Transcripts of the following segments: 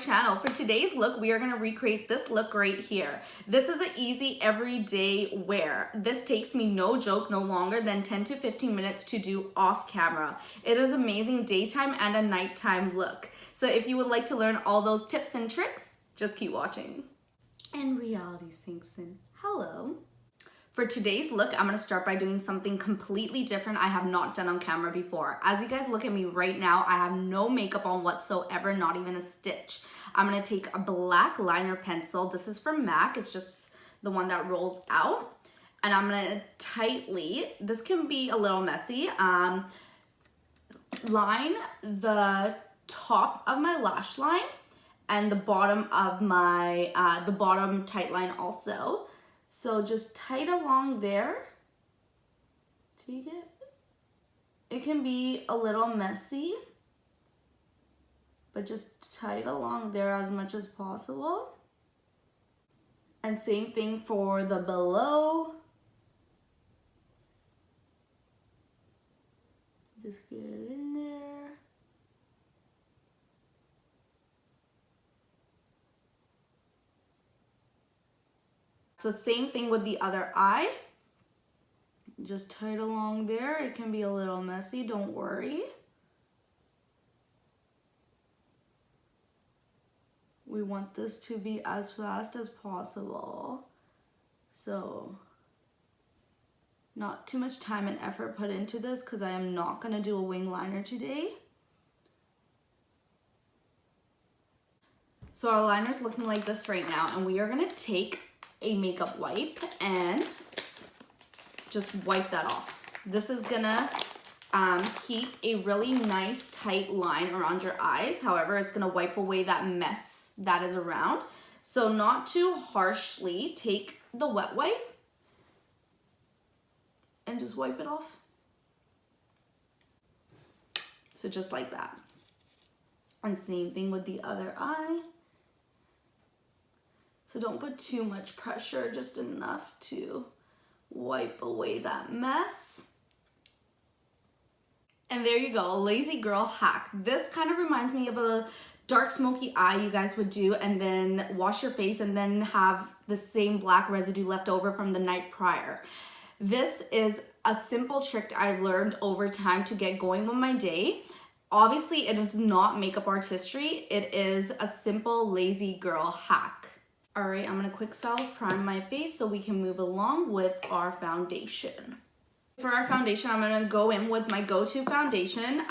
channel. For today's look, we are going to recreate this look right here. This is an easy everyday wear. This takes me, no joke, no longer than 10 to 15 minutes to do off camera. It is amazing daytime and a nighttime look. So if you would like to learn all those tips and tricks, just keep watching. And reality sinks in. Hello. For today's look, I'm going to start by doing something completely different I have not done on camera before. As you guys look at me right now, I have no makeup on whatsoever, not even a stitch. I'm going to take a black liner pencil. This is from MAC. It's just the one that rolls out. And I'm going to tightly, this can be a little messy, line the top of my lash line and the bottom of my, the bottom tight line also. So just tight along there. Take it. It can be a little messy, but just tight along there as much as possible. And same thing for the below. Just get it in there. So same thing with the other eye. Just tight along there. It can be a little messy, don't worry. We want this to be as fast as possible. So not too much time and effort put into this because I am not going to do a wing liner today. So our liner's looking like this right now, and we are going to take a makeup wipe and just wipe that off. This is gonna keep a really nice tight line around your eyes. However, it's gonna wipe away that mess that is around. So not too harshly, take the wet wipe and just wipe it off. So just like that. And same thing with the other eye. So don't put too much pressure, just enough to wipe away that mess. And there you go, a lazy girl hack. This kind of reminds me of a dark smoky eye you guys would do and then wash your face and then have the same black residue left over from the night prior. This is a simple trick I've learned over time to get going with my day. Obviously, it is not makeup artistry. It is a simple lazy girl hack. All right, I'm gonna quick cells prime my face so we can move along with our foundation. For our foundation, I'm gonna go in with my go-to foundation,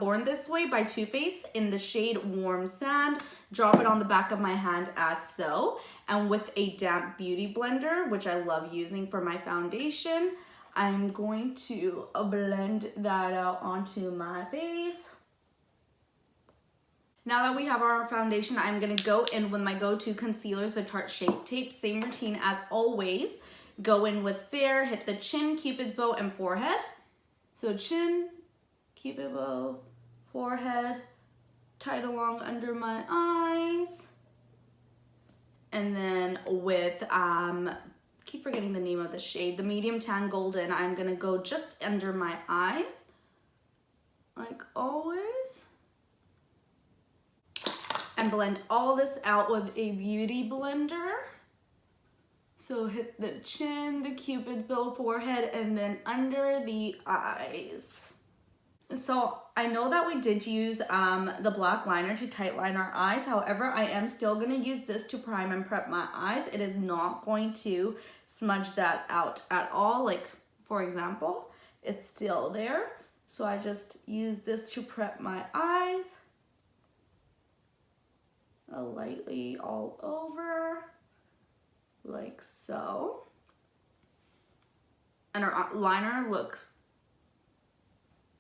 Born This Way by Too Faced in the shade Warm Sand. Drop it on the back of my hand as so. And with a damp beauty blender, which I love using for my foundation, I'm going to blend that out onto my face. Now that we have our foundation, I'm going to go in with my go-to concealers, the Tarte Shape Tape. Same routine as always. Go in with Fair, hit the chin, cupid's bow, and forehead. So chin, cupid bow, forehead, tight along under my eyes. And then with, keep forgetting the name of the shade, the medium tan golden, I'm going to go just under my eyes, like always. And blend all this out with a beauty blender. So hit the chin, the cupid's bow, forehead, and then under the eyes. So I know that we did use the black liner to tight line our eyes. However, I am still gonna use this to prime and prep my eyes. It is not going to smudge that out at all. Like, for example, it's still there. So I just use this to prep my eyes. Lightly all over, like so. And our liner looks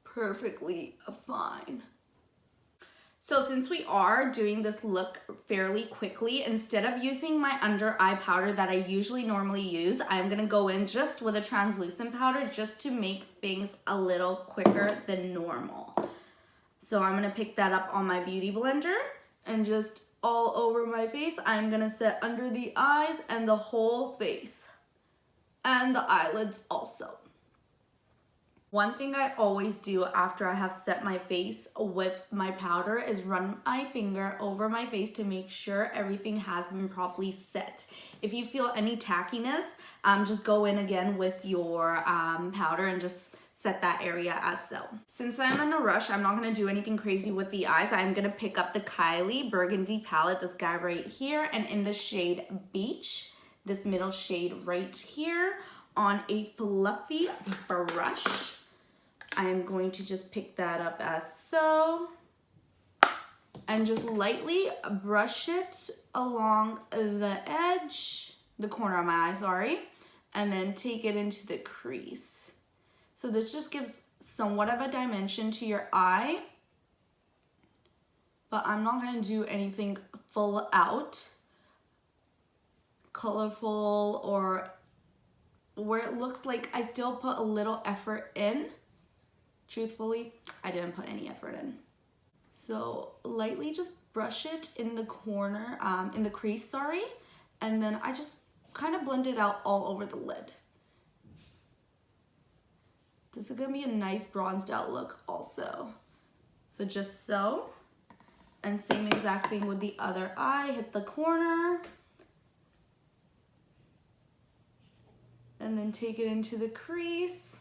perfectly fine. So since we are doing this look fairly quickly, instead of using my under eye powder that I usually normally use, I'm gonna go in just with a translucent powder just to make things a little quicker than normal. So I'm gonna pick that up on my beauty blender and just all over my face. I'm gonna set under the eyes and the whole face and the eyelids also. One thing I always do after I have set my face with my powder is run my finger over my face to make sure everything has been properly set. If you feel any tackiness, just go in again with your powder and just set that area as so. Since I'm in a rush, I'm not gonna do anything crazy with the eyes. I'm gonna pick up the Kylie Burgundy palette, this guy right here, and in the shade Beach, this middle shade right here, on a fluffy brush. I am going to just pick that up as so and just lightly brush it along the edge, the corner of my eye, sorry, and then take it into the crease. So this just gives somewhat of a dimension to your eye, but I'm not going to do anything full out colorful or where it looks like I still put a little effort in. Truthfully, I didn't put any effort in. So lightly just brush it in the corner, in the crease, sorry. And then I just kind of blend it out all over the lid. This is gonna be a nice bronzed out look also. So just so. And same exact thing with the other eye, hit the corner. And then take it into the crease.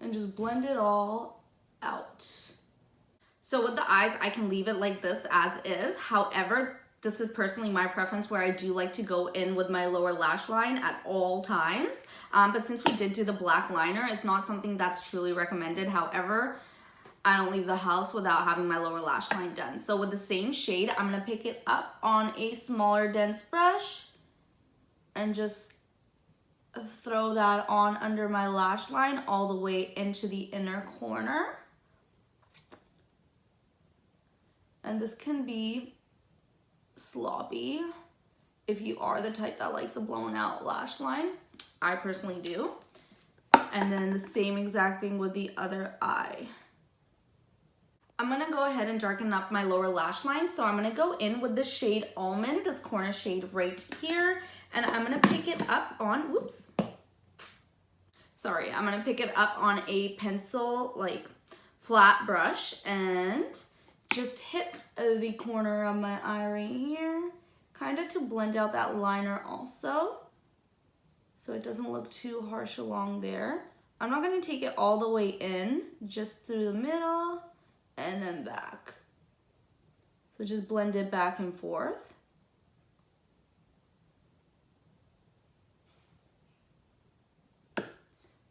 And just blend it all out. So with the eyes, I can leave it like this as is. However, this is personally my preference where I do like to go in with my lower lash line at all times. But since we did do the black liner, it's not something that's truly recommended. However, I don't leave the house without having my lower lash line done. So with the same shade, I'm gonna pick it up on a smaller dense brush and just throw that on under my lash line all the way into the inner corner. And this can be sloppy if you are the type that likes a blown out lash line. I personally do. And then the same exact thing with the other eye. I'm gonna go ahead and darken up my lower lash line. So I'm gonna go in with the shade Almond, this corner shade right here. And I'm gonna pick it up on, whoops. Sorry, I'm gonna pick it up on a pencil, like flat brush and just hit the corner of my eye right here, kind of to blend out that liner also. So it doesn't look too harsh along there. I'm not gonna take it all the way in, just through the middle and then back. So just blend it back and forth.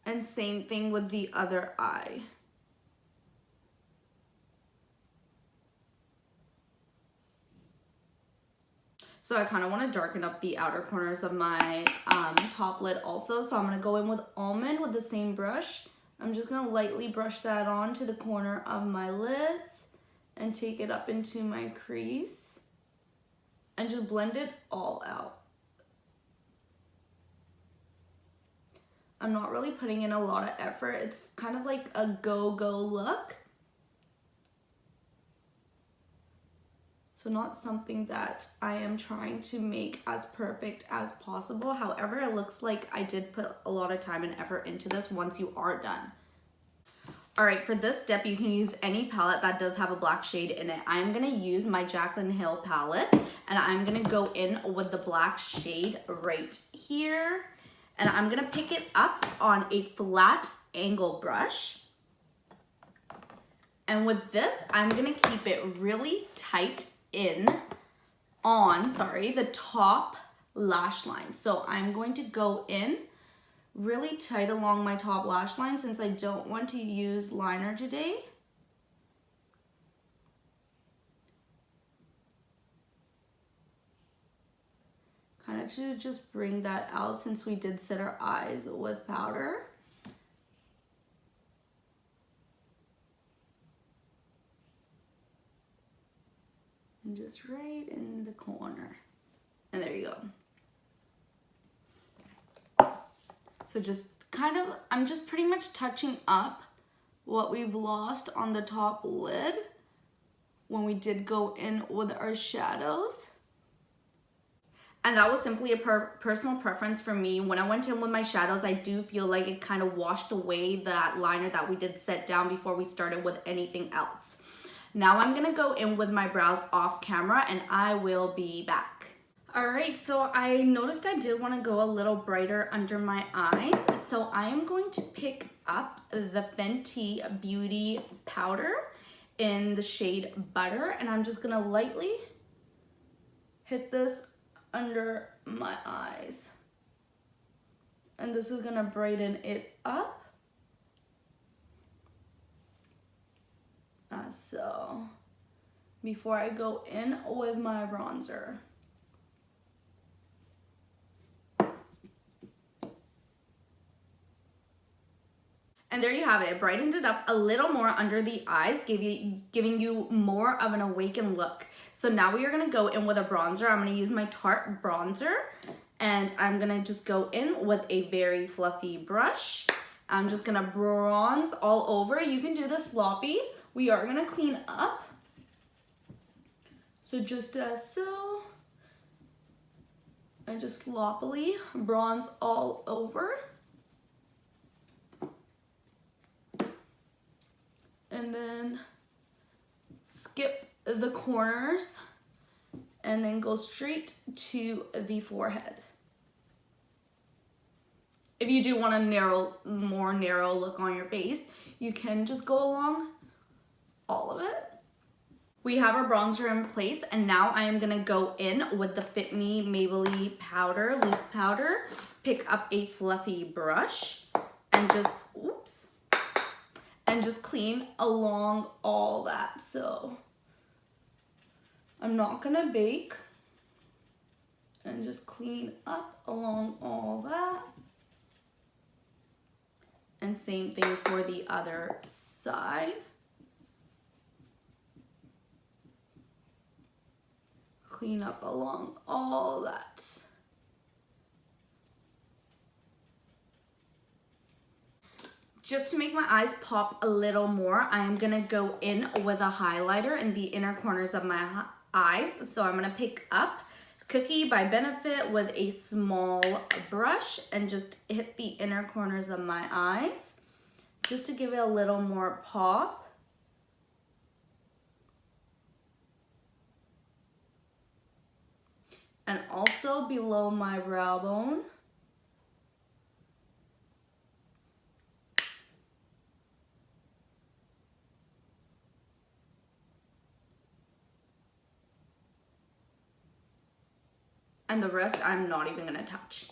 And same thing with the other eye. So I kind of want to darken up the outer corners of my top lid also. So I'm going to go in with Almond with the same brush. I'm just going to lightly brush that on to the corner of my lids and take it up into my crease and just blend it all out. I'm not really putting in a lot of effort. It's kind of like a go-go look. So not something that I am trying to make as perfect as possible. However, it looks like I did put a lot of time and effort into this once you are done. All right, for this step, you can use any palette that does have a black shade in it. I'm gonna use my Jaclyn Hill palette and I'm gonna go in with the black shade right here. And I'm gonna pick it up on a flat angle brush. And with this, I'm gonna keep it really tight in on, the top lash line. So I'm going to go in really tight along my top lash line since I don't want to use liner today. Kind of to just bring that out since we did set our eyes with powder. And just right in the corner. And there you go. So just kind of, I'm just pretty much touching up what we've lost on the top lid when we did go in with our shadows. And that was simply a personal preference for me. When I went in with my shadows, I do feel like it kind of washed away that liner that we did set down before we started with anything else. Now I'm gonna go in with my brows off camera and I will be back. All right, so I noticed I did want to go a little brighter under my eyes. So I am going to pick up the Fenty Beauty powder in the shade Butter, and I'm just gonna lightly hit this under my eyes. And this is gonna brighten it up. So, before I go in with my bronzer. And there you have it. It brightened it up a little more under the eyes, giving you more of an awakened look. So now we are gonna go in with a bronzer. I'm gonna use my Tarte bronzer, and I'm gonna just go in with a very fluffy brush. I'm just gonna bronze all over. You can do this sloppy. We are gonna clean up. So just as so. And just sloppily bronze all over. And then skip the corners and then go straight to the forehead. If you do want a more narrow look on your face, you can just go along all of it. We have our bronzer in place, and now I am gonna go in with the Fit Me Maybelline powder, loose powder. Pick up a fluffy brush and just, and just clean along all that. So I'm not gonna bake, and just clean up along all that. And same thing for the other side. Clean up along all that. Just to make my eyes pop a little more, I am gonna go in with a highlighter in the inner corners of my eyes. So I'm gonna pick up Cookie by Benfit with a small brush and just hit the inner corners of my eyes just to give it a little more pop. And also below my brow bone. And the rest I'm not even gonna touch.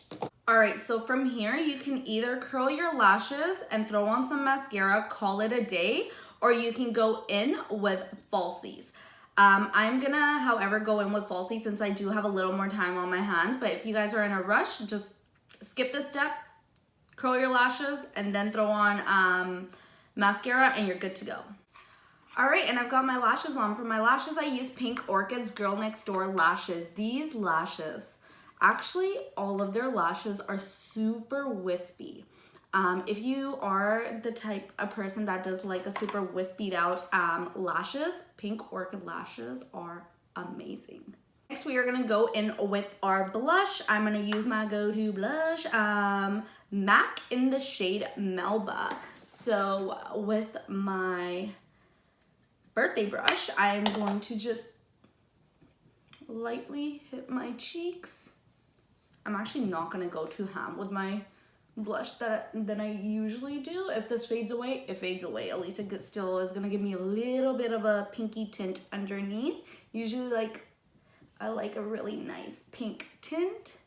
All right, so from here, you can either curl your lashes and throw on some mascara, call it a day, or you can go in with falsies. I'm gonna, however, go in with falsies since I do have a little more time on my hands, but if you guys are in a rush, just skip this step, curl your lashes, and then throw on mascara, and you're good to go. All right, and I've got my lashes on. For my lashes, I use Pink Orchid's Girl Next Door lashes. These lashes, actually, all of their lashes are super wispy. If you are the type of person that does like a super wispied out lashes, Pink Orchid lashes are amazing. Next, we are gonna go in with our blush. I'm gonna use my go-to blush, MAC in the shade Melba. So with my birthday brush, I'm going to just lightly hit my cheeks. I'm actually not gonna go too ham with my blush than I usually do. If this fades away, it fades away. At least it still is gonna give me a little bit of a pinky tint underneath. Usually I like a really nice pink tint.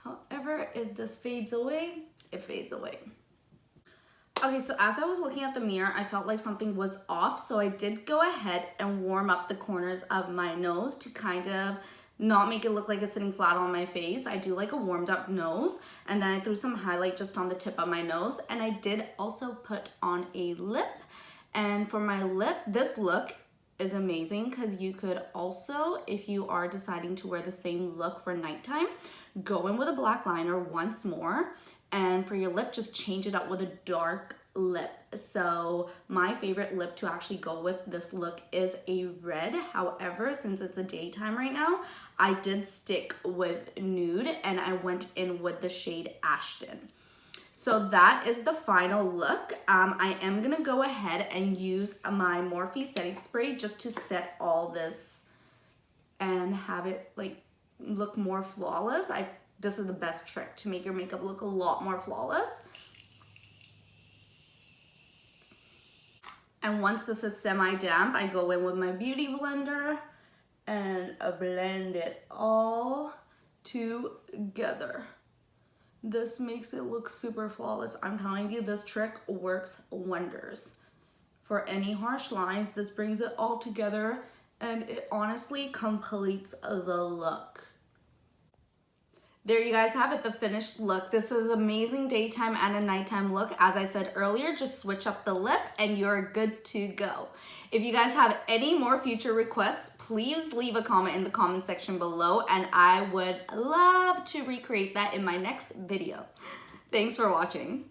However, if this fades away, it fades away. Okay, so as I was looking at the mirror, I felt like something was off, so I did go ahead and warm up the corners of my nose to kind of not make it look like it's sitting flat on my face. I do like a warmed up nose, and then I threw some highlight just on the tip of my nose, and I did also put on a lip. And for my lip, this look is amazing because you could also, if you are deciding to wear the same look for nighttime, go in with a black liner once more. And for your lip, just change it up with a dark lip. So my favorite lip to actually go with this look is a red. However, since it's a daytime right now, I did stick with nude and I went in with the shade Ashton. So that is the final look. I am gonna go ahead and use my Morphe setting spray just to set all this and have it like look more flawless. This is the best trick to make your makeup look a lot more flawless. And once this is semi-damp, I go in with my beauty blender and blend it all together. This makes it look super flawless. I'm telling you, this trick works wonders. For any harsh lines, this brings it all together and it honestly completes the look. There you guys have it, the finished look. This is amazing daytime and a nighttime look. As I said earlier, just switch up the lip and you're good to go. If you guys have any more future requests, please leave a comment in the comment section below and I would love to recreate that in my next video. Thanks for watching.